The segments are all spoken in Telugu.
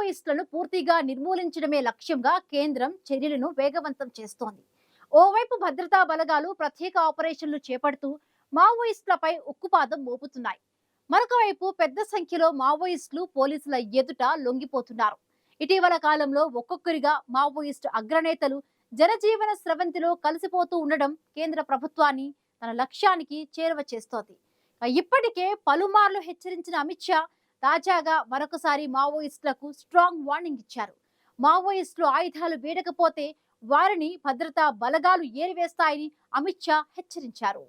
మావోయిస్టులను పూర్తిగా నిర్మూలించడమే లక్ష్యంగా కేంద్రం చర్యలను వేగవంతం చేస్తోంది. ఓవైపు భద్రతా బలగాలు ప్రత్యేక ఆపరేషన్లు చేపడుతూ మావోయిస్టులపై ఉక్కుపాదం మోపుతున్నాయి. మరొక వైపు పెద్ద సంఖ్యలో మావోయిస్టులు పోలీసుల ఎదుట లొంగిపోతున్నారు. ఇటీవల కాలంలో ఒక్కొక్కరిగా మావోయిస్టు అగ్రనేతలు జనజీవన స్రవంతిలో కలిసిపోతూ ఉండడం కేంద్ర ప్రభుత్వాన్ని తన లక్ష్యానికి చేరువ చేస్తోంది. ఇప్పటికే పలుమార్లు హెచ్చరించిన అమిత్ షా తాజాగా మరొకసారి మావోయిస్టులకు స్ట్రాంగ్ వార్నింగ్ ఇచ్చారు. మావోయిస్టులు ఆయుధాలు వీడకపోతే వారిని భద్రతా బలగాలు ఏరివేస్తాయని అమిత్ షా హెచ్చరించారు.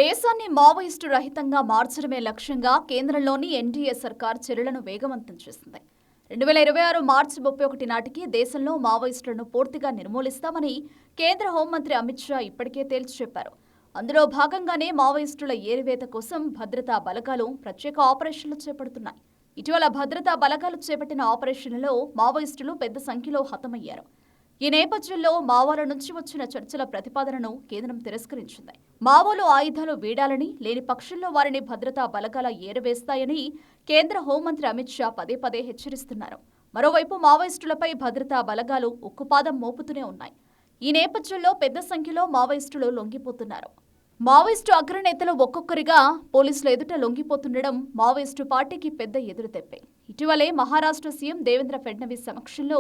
దేశాన్ని మావోయిస్టు రహితంగా మార్చడమే లక్ష్యంగా కేంద్రంలోని ఎన్డీఏ సర్కార్ చర్యలను వేగవంతం చేసింది. 2026 మార్చి 31 నాటికి దేశంలో మావోయిస్టులను పూర్తిగా నిర్మూలిస్తామని కేంద్ర హోంమంత్రి అమిత్ షా ఇప్పటికే తేల్చి చెప్పారు. అందులో భాగంగానే మావోయిస్టుల ఏరివేత కోసం భద్రతా బలగాలు ప్రత్యేక ఆపరేషన్లు చేపడుతున్నాయి. ఇటీవల భద్రతా బలగాలు చేపట్టిన ఆపరేషన్లలో మావోయిస్టులు పెద్ద సంఖ్యలో హతమయ్యారు. ఈ నేపథ్యంలో మావోల నుంచి వచ్చిన చర్చల ప్రతిపాదనను కేంద్రం తిరస్కరించింది. మావోలు ఆయుధాలు వీడాలని, లేని పక్షంలో వారిని భద్రతా బలగాల ఏరవేస్తాయని కేంద్ర హోంమంత్రి అమిత్ షా పదే పదే హెచ్చరిస్తున్నారు. మరోవైపు మావోయిస్టులపై భద్రతా బలగాలు ఉక్కుపాదం మోపుతూనే ఉన్నాయి. ఈ నేపథ్యంలో పెద్ద సంఖ్యలో మావోయిస్టులు లొంగిపోతున్నారు. మావోయిస్టు అగ్రనేతలు ఒక్కొక్కరిగా పోలీసుల ఎదుట లొంగిపోతుండడం మావోయిస్టు పార్టీకి పెద్ద ఎదురుదెబ్బే. ఇటీవలే మహారాష్ట్ర సీఎం దేవేంద్ర ఫడ్నవీస్ సమక్షంలో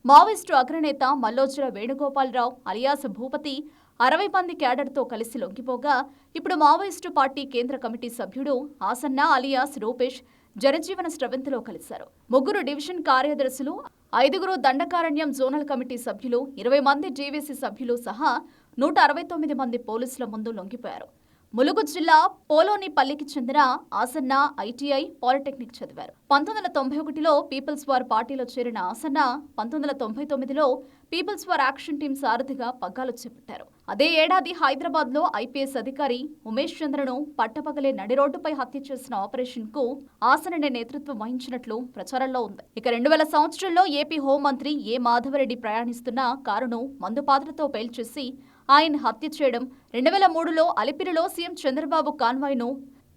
మావోయిస్టు అగ్రనేత మల్లోజుల వేణుగోపాలరావు అలియాస్ భూపతి 60 మంది క్యాడర్తో కలిసి లొంగిపోగా, ఇప్పుడు మావోయిస్టు పార్టీ కేంద్ర కమిటీ సభ్యుడు ఆసన్న అలియాస్ రూపేష్ జనజీవన స్రవంతిలో కలిశారు. 3 డివిజన్ కార్యదర్శులు, 5 దండకారణ్యం జోనల్ కమిటీ సభ్యులు, 20 మంది జీవీసీ సభ్యులు సహా 169 మంది పోలీసుల ముందు లొంగిపోయారు. ములుగు జిల్లా పోలోనిపల్లికి చెందిన ఆసన్న ఐటీఐ పాలిటెక్నిక్ చదివారు. 1991లో పీపుల్స్ వార్ పార్టీలో చేరిన ఆసన్న 1999లో పీపుల్స్ వార్ యాక్షన్ టీం సారథిగా పగ్గాలు చేపట్టారు. అదే ఏడాది హైదరాబాద్ లో ఐపీఎస్ అధికారి ఉమేష్ చంద్రను పట్టపగలే నడిరోడ్డుపై హత్య చేసిన ఆపరేషన్ కు ఆసన్ననే నేతృత్వం వహించినట్లు ప్రచారంలో ఉంది. ఇక 2000 సంవత్సరంలో ఏపీ హోంమంత్రి ఏ మాధవరెడ్డి ప్రయాణిస్తున్న కారును మందుపాత్రతో పేల్చేసి ఆయన హత్య చేయడం, 2003లో అలిపిరిలో సీఎం చంద్రబాబు కాన్వాయ్ను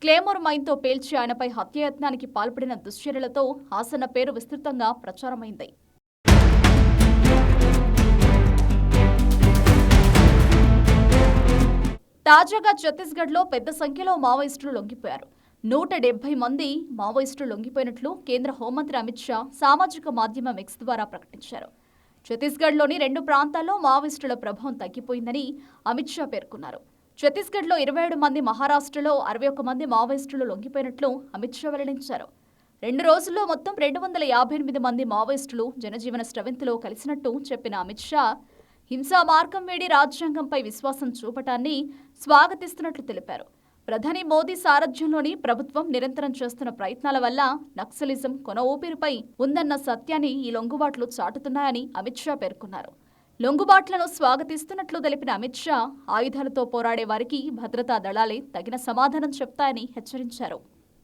క్లేమోర్ మైన్తో పేల్చి ఆయనపై హత్యాయత్నానికి పాల్పడిన దుశ్చర్యలతో ఆసన్న పేరు విస్తృతంగా ప్రచారమైంది. తాజాగా ఛత్తీస్గఢ్లో పెద్ద సంఖ్యలో మావోయిస్టులు లొంగిపోయారు. 170 మంది మావోయిస్టులు లొంగిపోయినట్లు కేంద్ర హోంమంత్రి అమిత్ షా సామాజిక మాధ్యమం ఎక్స్ ద్వారా ప్రకటించారు. ఛత్తీస్గఢ్లోని 2 ప్రాంతాల్లో మావోయిస్టుల ప్రభావం తగ్గిపోయిందని అమిత్ షా పేర్కొన్నారు. ఛత్తీస్గఢ్లో 27 మంది, మహారాష్ట్రలో 61 మంది మావోయిస్టులు లొంగిపోయినట్లు అమిత్ షా వెల్లడించారు. 2 రోజుల్లో మొత్తం 258 మంది మావోయిస్టులు జనజీవన స్రవంతిలో కలిసినట్టు చెప్పిన అమిత్ షా, హింసా మార్గం వేడి రాజ్యాంగంపై విశ్వాసం చూపటాన్ని స్వాగతిస్తున్నట్లు తెలిపారు. ప్రధాని మోదీ సారథ్యంలోని ప్రభుత్వం నిరంతరం చేస్తున్న ప్రయత్నాల వల్ల నక్సలిజం కొన ఊపిరిపై ఉందన్న సత్యాన్ని ఈ లొంగుబాట్లు చాటుతున్నాయని అమిత్ షా పేర్కొన్నారు. లొంగుబాట్లను స్వాగతిస్తున్నట్లు తెలిపిన అమిత్ షా, ఆయుధాలతో పోరాడే వారికి భద్రతా దళాలే తగిన సమాధానం చెప్తాయని హెచ్చరించారు.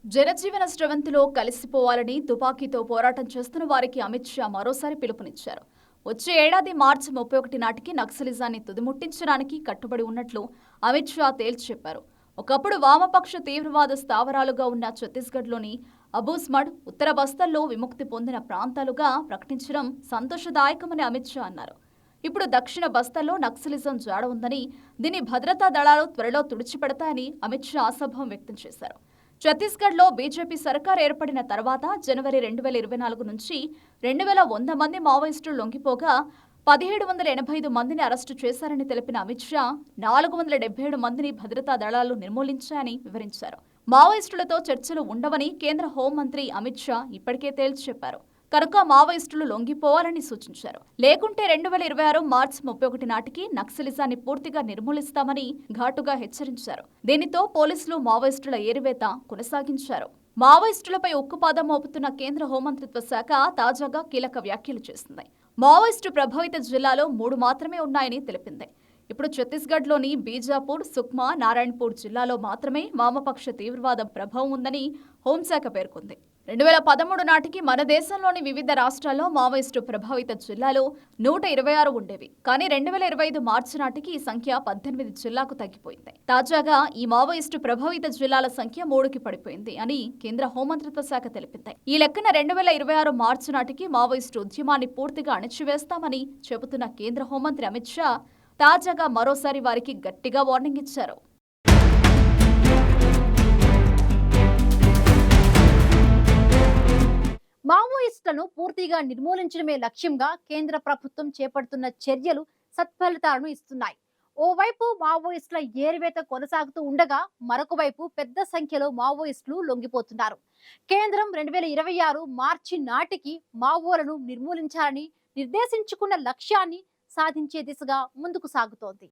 జనజీవన స్రవంతిలో కలిసిపోవాలని తుపాకీతో పోరాటం చేస్తున్న వారికి అమిత్ షా మరోసారి పిలుపునిచ్చారు. వచ్చే ఏడాది మార్చి 31 నాటికి నక్సలిజాన్ని తుదిముట్టించడానికి కట్టుబడి ఉన్నట్లు అమిత్ షా తేల్చి చెప్పారు. ఒకప్పుడు వామపక్ష తీవ్రవాద స్థావరాలుగా ఉన్న ఛత్తీస్గఢ్లోని అబూస్మడ్, ఉత్తర బస్తర్లో విముక్తి పొందిన ప్రాంతాలుగా ప్రకటించడం సంతోషదాయకమని అమిత్ షా అన్నారు. ఇప్పుడు దక్షిణ బస్తర్లో నక్సలిజం జాడ ఉందని, దీని భద్రతా దళాలు త్వరలో తుడిచిపెడతాయని అమిత్ షా ఆశాభావం వ్యక్తం చేశారు. ఛత్తీస్గఢ్లో బీజేపీ సర్కార్ ఏర్పడిన తర్వాత జనవరి 2024 నుంచి 2100 మంది మావోయిస్టులు లొంగిపోగా 1785 మందిని అరెస్టు చేశారని తెలిపిన అమిత్ షా, 477 మందిని భద్రతా దళాలు నిర్మూలించాయని వివరించారు. మావోయిస్టులతో చర్చలు ఉండవని కేంద్ర హోంమంత్రి అమిత్ షా ఇప్పటికే తేల్చి చెప్పారు. కనుక మావోయిస్టులు లొంగిపోవాలని సూచించారు. లేకుంటే 2026 మార్చి 31 నాటికి నక్సలిజాన్ని పూర్తిగా నిర్మూలిస్తామని ఘాటుగా హెచ్చరించారు. దీనితో పోలీసులు మావోయిస్టుల ఏరివేత కొనసాగించారు. మావోయిస్టులపై ఉక్కుపాదం మోపుతున్న కేంద్ర హోంమంత్రిత్వ శాఖ తాజాగా కీలక వ్యాఖ్యలు చేసింది. మావోయిస్టు ప్రభావిత జిల్లాలో 3 మాత్రమే ఉన్నాయని తెలిపింది. ఇప్పుడు ఛత్తీస్గఢ్లోని బీజాపూర్, సుక్మా, నారాయణపూర్ జిల్లాలో మాత్రమే వామపక్ష తీవ్రవాద ప్రభావం ఉందని హోంశాఖ పేర్కొంది. 2013 నాటికి మన దేశంలోని వివిధ రాష్ట్రాల్లో మావోయిస్టు ప్రభావిత జిల్లాలు 126 ఉండేవి. కానీ 2025 మార్చి నాటికి ఈ సంఖ్య 18 జిల్లాకు తగ్గిపోయింది. తాజాగా ఈ మావోయిస్టు ప్రభావిత జిల్లాల సంఖ్య 3కి పడిపోయింది అని కేంద్ర హోంమంత్రిత్వ శాఖ తెలిపింది. ఈ లెక్కన 2026 మార్చి నాటికి మావోయిస్టు ఉద్యమాన్ని పూర్తిగా అణిచివేస్తామని చెబుతున్న కేంద్ర హోంమంత్రి అమిత్ షా తాజాగా మరోసారి వారికి గట్టిగా వార్నింగ్ ఇచ్చారు. మావోయిస్టులను పూర్తిగా నిర్మూలించడమే లక్ష్యంగా కేంద్ర ప్రభుత్వం చేపడుతున్న చర్యలు సత్ఫలితాలను ఇస్తున్నాయి. ఓవైపు మావోయిస్టుల ఏరివేత కొనసాగుతూ ఉండగా మరొక వైపు పెద్ద సంఖ్యలో మావోయిస్టులు లొంగిపోతున్నారు. కేంద్రం 2026 మార్చి నాటికి మావోలను నిర్మూలించాలని నిర్దేశించుకున్న లక్ష్యాన్ని సాధించే దిశగా ముందుకు సాగుతోంది.